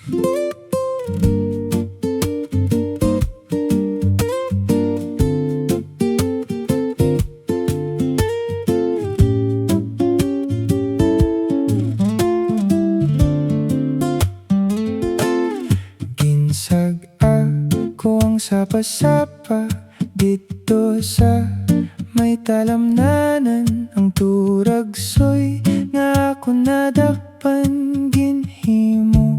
Ginsag ako ang sapa-sapa dito sa may talamnanan. Ang turagsoy nga ako nadakpan ginhimo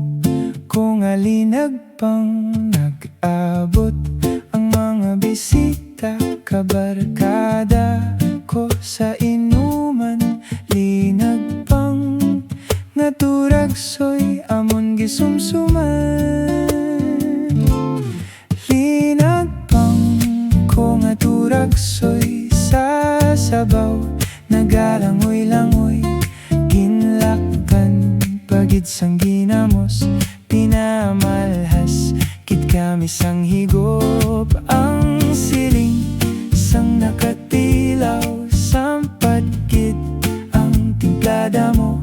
kung alinag pang nag-abot ang mga bisita. Kabarkada ko sa inuman, linag pang nga turagsoy amon gisumsuman. Linag pang ko nga turagsoy sa sabaw, nagalangoy-langoy, ginlaktan pagid sang ginamos, pinamalhas kit kami sang higop. Ang siling sang nakatilaw, sampat kit ang timplada mo.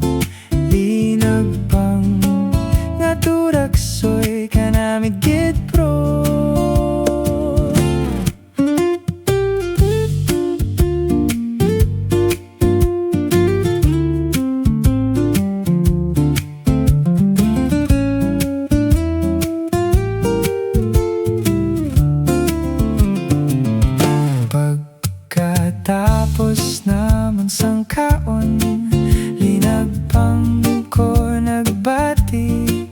Linag pang nga turagsoy kanamid gid pro. Pagkatapos naman sang kaon, linag pang ko nagbati.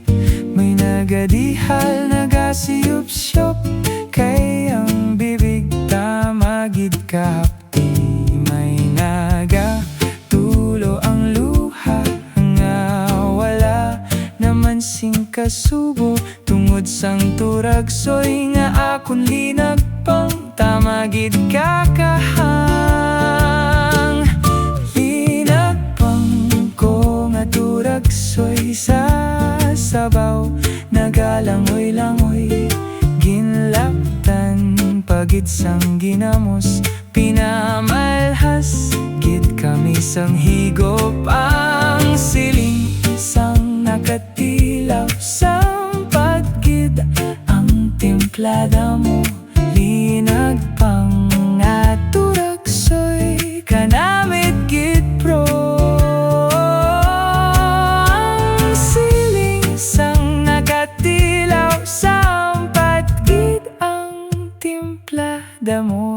May nagadihal, nagasiyup-siyop, kay ang bibig tamagid kahapti. May nagatulo ang luha, nga wala naman sing kasubo. Tungod sang turagsoy nga akon linag pang tamagid kakahang. Linag pang ko nga turagsoy sa sabaw, nagalangoy-langoy, ginlaptan pagid sang ginamos, pinamalhas gid kami sang higop. Ang siling sang nakatilaw, sampat gid ang timplada mo. Linag pang nga turagsoy kanamit gid pro. Ang siling sang nakatilaw, sampat gid ang timplada mo.